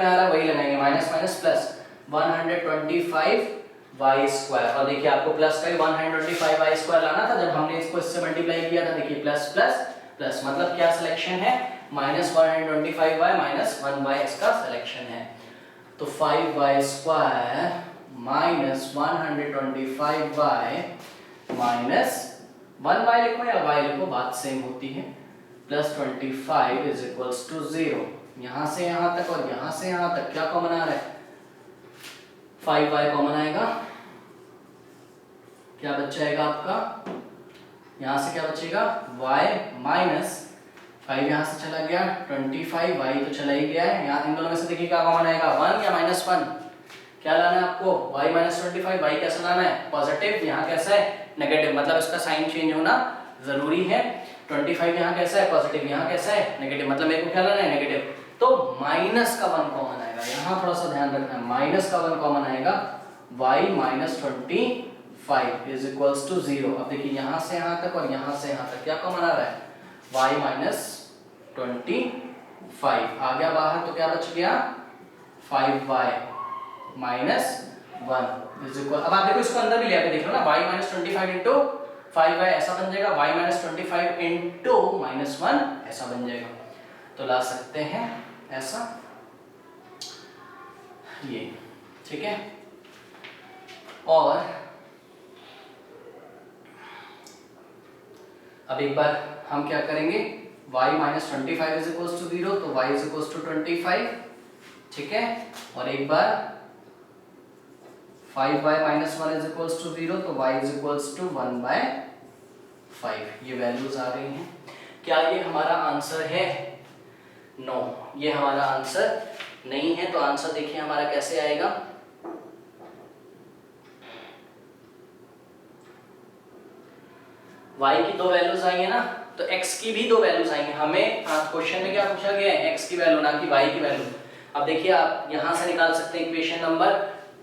आ रहा है वही लगाएंगे, minus minus plus 125 y square. और देखिए आपको प्लस का 125 वाई स्क्वायर लाना था जब हमने इसको इससे मल्टीप्लाई किया था। देखिए प्लस प्लस प्लस मतलब क्या सिलेक्शन है, माइनस 125 वाई माइनस 1 वाई इसका सिलेक्शन है। तो 5 y square minus 125 y minus 1 y लिखो या वाई लिखो, बात सेम होती है, प्लस 25 इज इक्वल्स टू 0। यहां से यहां तक और यहां से यहां तक क्या कॉमन आ रहा है, 5 वाई कॉमन आएगा। क्या बच जाएगा आपका, यहां से क्या बचेगा y माइनस 5 यहां से चला गया, 25 y तो चला ही गया है। यहां इन दोनों में से देखिए क्या कॉमन आएगा, 1 या माइनस 1। क्या लाना है आपको, y माइनस 25, y कैसा लाना है पॉजिटिव, यहां कैसा है नेगेटिव, मतलब इसका साइन चेंज होना जरूरी है। 25 यहां कैसा है पॉजिटिव, यहां कैसा है नेगेटिव, मतलब मेरे को क्या लाना है नेगेटिव। तो माइनस का 1 कॉमन आएगा, यहां थोड़ा सा ध्यान रखना है, माइनस का 1 कॉमन आएगा, y minus 25 is equals to 0। अब देखिए यहां से यहां तक और यहां से यहां तक क्या कॉमन आ रहा है, y माइनस 25 आ गया बाहर, तो क्या बच गया 5y माइनस 1 इज इक्वल। अब आप देखो इसको अंदर भी ले आके देख लो ना, y माइनस 25 इंटू 5y ऐसा बन जाएगा, y माइनस 25 इंटू माइनस 1 ऐसा बन जाएगा। तो ला सकते हैं ऐसा, ये ठीक है। और अब एक बार हम क्या करेंगे, y minus 25 is equals to 0, तो y इज इक्वल्स टू 25, ठीक है। और एक बार 5y minus 1 is equals to 0, तो y इज इक्वल्स टू 1/5। ये वैल्यूज आ रही हैं। क्या ये हमारा आंसर है, नो ये हमारा आंसर नहीं है। तो आंसर देखिए हमारा कैसे आएगा, y की 2 वैल्यूज आई है ना, तो x की भी 2 वैल्यूज आई हैं। हमें क्वेश्चन में क्या पूछा गया है, x की वैल्यू ना कि y की वैल्यू। अब देखिए आप यहां से निकाल सकते हैं इक्वेशन नंबर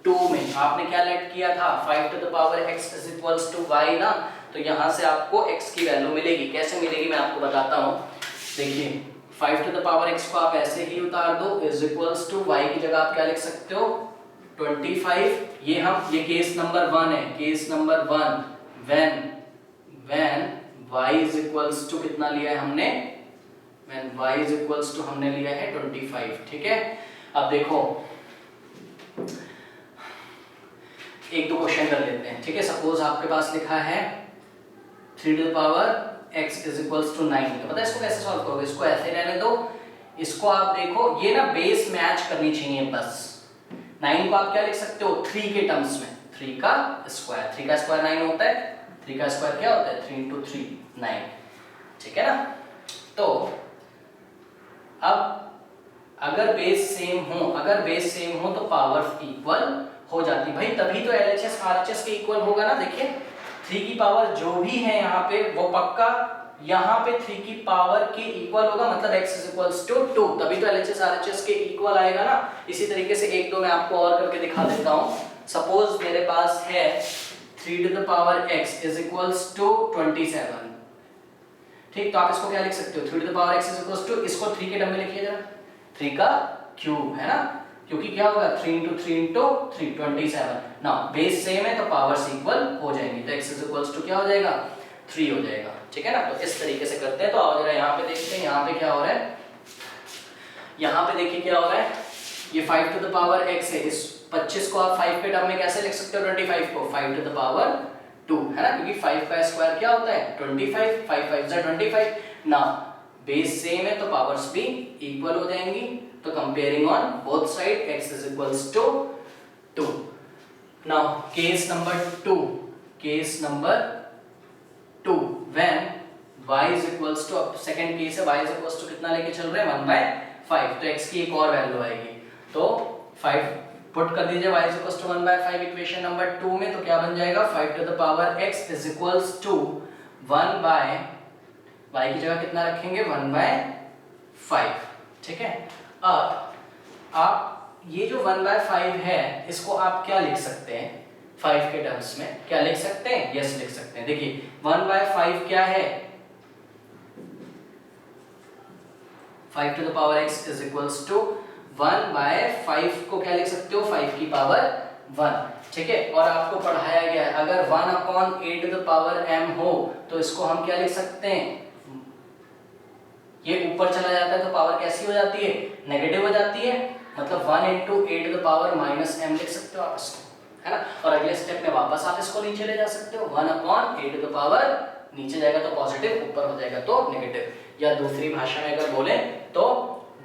2 में आपने क्या लेट किया था, 5 to the power x is equals to y ना, तो यहां से आपको x की वैल्यू मिलेगी। कैसे मिलेगी मैं आपको बताता हूं। देखिए 5 टू द पावर x को आप ऐसे ही उतार दो, इज इक्वल्स टू y की जगह आप क्या लिख सकते हो 25। ये केस नंबर 1 है, case number 1 when y is equals to कितना लिया है हमने, when y is equals to हमने लिया है 25, ठीक है। अब देखो एक दो क्वेश्चन कर लेते हैं, ठीक है। सपोज आपके पास लिखा है 3 to the power x is equals to 9, तो पता है इसको कैसे सॉल्व करोगे, इसको ऐसे रहने दो, इसको आप देखो ये ना बेस मैच करनी चाहिए बस। 9 को आप क्या लिख सकते हो 3 के टर्म्स में, 3 का स्क्वायर, 3 का स्क्वायर 9 होता है, 3 का स्क्वायर क्या होता है 3 इंटू 3 9, ठीक है ना। तो अब अगर बेस सेम हो तो पावर इक्वल हो जाती भाई, तभी तो LHS RHS के इक्वल होगा ना। देखिए 3 की पावर जो भी है यहाँ पे वो पक्का यहाँ पे 3 की पावर के इक्वल होगा, मतलब x इज इक्वल्स टू 2, तभी तो LHS RHS के इक्वल आएगा ना। इसी तरीके से एक दो मैं आपको और करके दिखा देता हूँ। सपोज मेरे पास है 3 to the power x is equals to 27, ठीक, तो आप इसको क्या लिख सकते हो 3 to the power x is equals to, इसको 3 के टर्म में लिखिए जरा, 3 का क्यूब है ना, क्योंकि क्या होगा 3 इंटू 3 इंटू 3 27 ना, बेस सेम है तो पावर्स इक्वल हो जाएंगी, तो x इज इक्वल्स टू क्या हो जाएगा 3 हो जाएगा, ठीक है ना। तो इस तरीके से करते हैं। तो आओ जरा यहाँ पे देखते हैं यहाँ पे क्या हो रहा है। यहाँ पे देखिए क्या हो रहा है, ये 5 टू द पावर x है, इस 25 को आप 5 के टर्म में कैसे लिख सकते हो 25 को 5 टू द पावर 2 है ना, क्योंकि 5 का स्क्वायर क्या होता है 25, 5 5 जा 25 ना, बेस सेम है तो पावर्स भी इक्वल हो जाएंगी। तो comparing on both side x is equals to 2। Now case number 2 when y is equals to, अब सेकंड केस है y इज इक्वल्स टू कितना लेके चल रहे हैं 1/5, तो x की एक और वैल्यू आएगी, तो 5 पुट कर दीजिए y is equals to 1/5 equation number 2 में, तो क्या बन जाएगा 5 to the power x is equals to 1/y की जगह कितना रखेंगे 1/5, ठीक है। अब आप ये जो 1/5 है इसको आप क्या लिख सकते हैं 5 के टर्म्स में, क्या लिख सकते हैं, यस लिख सकते हैं। देखिए 1/5 क्या है 5 to the power x is equals to 1/5 को क्या लिख सकते हो, 5 की पावर 1, ठीक है। और आपको पढ़ाया गया है अगर 1/8m हो तो इसको हम क्या लिख सकते हैं, ये ऊपर चला जाता है तो पावर कैसी हो जाती है, नेगेटिव हो जाती है, मतलब 1 × 8⁻m लिख सकते हो आप इसको, है ना। और अगले स्टेप में वापस आप इसको नीचे ले जा सकते हो, 1/8 नीचे जाएगा तो पॉजिटिव, ऊपर हो जाएगा तो नेगेटिव। या दूसरी भाषा में अगर बोले तो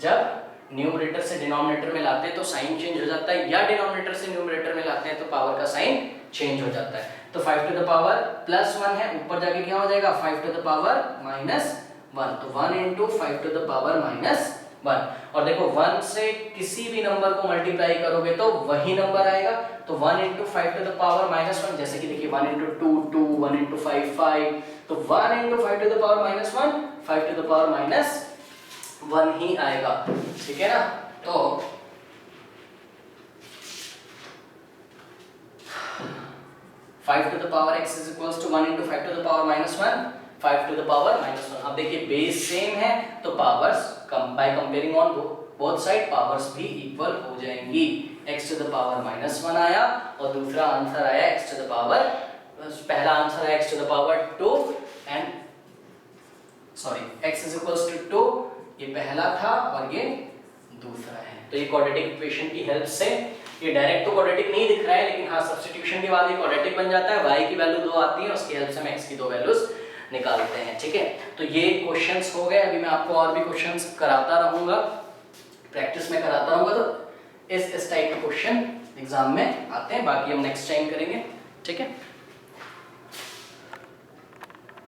जब न्यूमरेटर से डिनोमिनेटर में लाते हैं तो साइन चेंज हो जाता है, या डिनोमिनेटर से न्यूमरेटर में लाते हैं तो पावर का साइन चेंज हो जाता है। तो 5⁻+1 है, ऊपर जाके क्या हो जाएगा 5⁻−1, तो 1 × 5⁻−1। और देखो 1 से किसी भी नंबर को मल्टीप्लाई करोगे तो वही नंबर आएगा, तो 1 × 5⁻−1, जैसे कि देखिए 1 × 2 2, 1 × 5 5, तो 1 × 5⁻−1 5⁻−1 ही आएगा, ठीक है ना। तो 5x = 1 × 5⁻−1 5⁻−1। अब देखिए बेस सेम है तो powers by comparing on both side powers भी इक्वल हो जाएंगी। x⁻−1 आया और दूसरा आंसर आया पहला आंसर है x⁻2 एंड x = 2, ये पहला था और ये दूसरा है। तो ये क्वाड्रेटिक इक्वेशन की हेल्प से, ये डायरेक्ट तो क्वाड्रेटिक नहीं दिख रहा है लेकिन हाँ सब्स्टिट्यूशन के बाद ये क्वाड्रेटिक बन जाता है। y की वैल्यू 2 आती है, उसकी हेल्प से हम x की 2 वैल्यूज निकालते हैं, ठीक है। तो ये क्वेश्चंस हो गए, अभी मैं आपको और भी क्वेश्चंस कराता रहूंगा, प्रैक्टिस में कराता रहूंगा, तो इस टाइप के क्वेश्चन एग्जाम में आते हैं, बाकी हम नेक्स्ट टाइम करेंगे, ठीक है।